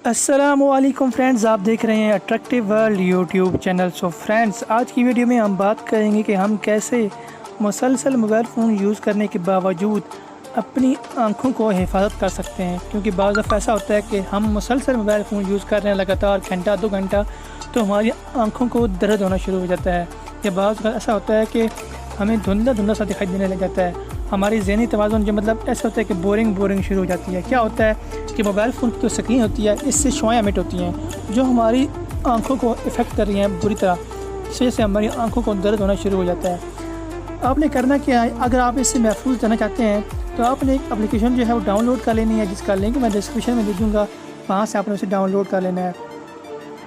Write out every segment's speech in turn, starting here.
अस्सलामुअलैकुम फ्रेंड्स, आप देख रहे हैं attractive world YouTube channel. So friends, आज की वीडियो में हम बात करेंगे कि हम कैसे मुसलसल मोबाइल फ़ोन यूज़ करने के बावजूद अपनी आँखों को हिफाजत कर सकते हैं। क्योंकि बाज़ दफ़ा ऐसा होता है कि हम मुसलसल मोबाइल फ़ोन यूज़ कर रहे हैं लगातार घंटा 2 घंटा, तो हमारी आँखों को दर्द होना शुरू हो जाता है। या बाज़ ऐसा होता है कि हमें धुंधला धुंधला सा दिखाई देने लग जाता है। हमारी ज़हनी तवाज़ुन जो मतलब ऐसा होता है कि बोरिंग शुरू हो जाती है। क्या होता है कि मोबाइल फ़ोन की जो स्क्रीन होती है, इससे शुआएं एमिट होती हैं जो हमारी आंखों को इफ़ेक्ट कर रही हैं बुरी तरह। इस वजह से हमारी आंखों को दर्द होना शुरू हो जाता है। आपने करना क्या है, अगर आप इससे महफूज रहना चाहते हैं तो आपने एक एप्लीकेशन जो है वो डाउनलोड कर लेनी है, जिसका लिंक मैं डिस्क्रिप्शन में दे दूँगा। वहाँ से आपने उसे डाउनलोड कर लेना है।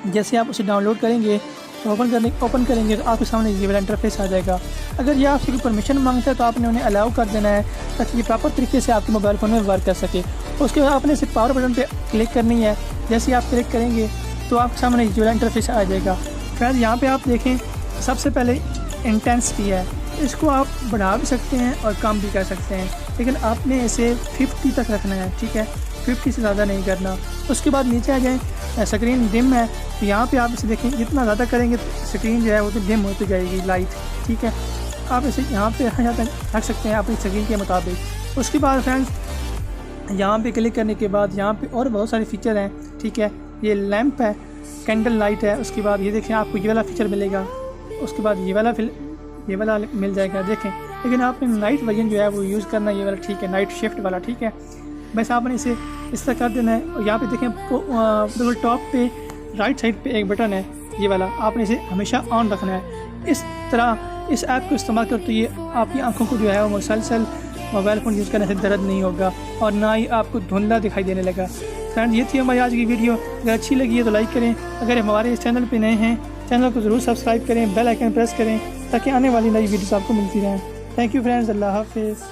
जैसे आप उसे डाउनलोड करेंगे तो ओपन करेंगे तो आपके सामने ये वाला इंटरफेस आ जाएगा। अगर ये आपसे कोई परमिशन मांगता है तो आपने उन्हें अलाउ कर देना है ताकि ये प्रॉपर तरीके से आपके मोबाइल फ़ोन में वर्क कर सके। उसके बाद आपने सिर्फ पावर बटन पे क्लिक करनी है। जैसे आप क्लिक करेंगे तो आपके सामने ये वाला इंटरफेस आ जाएगा। फ्रेंड्स, यहाँ पे आप देखें, सबसे पहले इंटेंसिटी है, इसको आप बढ़ा भी सकते हैं और कम भी कर सकते हैं, लेकिन आपने इसे 50 तक रखना है। ठीक है, 50 से ज़्यादा नहीं करना। उसके बाद नीचे आ जाएँ, स्क्रीन डिम है तो यहाँ पे आप इसे देखें, जितना ज़्यादा करेंगे तो स्क्रीन जो है वो तो डिम होती जाएगी लाइट। ठीक है, आप इसे यहाँ पे रख सकते हैं अपनी स्क्रीन के मुताबिक। उसके बाद फ्रेंड्स, यहाँ पे क्लिक करने के बाद यहाँ पे और बहुत सारे फीचर हैं। ठीक है, ये लैंप है, कैंडल लाइट है। उसके बाद ये देखें, आपको ये वाला फीचर मिलेगा। उसके बाद ये वाला मिल जाएगा, देखें। लेकिन आपने नाइट वर्जन जो है वो यूज़ करना है, ये वाला। ठीक है, नाइट शिफ्ट वाला। ठीक है, बस आपने इसे इस तरह कर देना है। और यहाँ पे देखें, बिल्कुल टॉप पे राइट साइड पे एक बटन है, ये वाला, आपने इसे हमेशा ऑन रखना है। इस तरह इस ऐप को इस्तेमाल करते हुए आपकी आंखों को जो है वो मुसलसल मोबाइल फ़ोन यूज़ करने से दर्द नहीं होगा और ना ही आपको धुंधला दिखाई देने लगा। फ्रेंड्स, ये थी हमारी आज की वीडियो। अगर अच्छी लगी है तो लाइक करें। अगर हमारे इस चैनल पर नए हैं, चैनल को ज़रूर सब्सक्राइब करें, बेल आइकन प्रेस करें ताकि आने वाली नई वीडियोस आपको मिलती रहें। थैंक यू फ्रेंड्स, अल्लाह हाफिज़।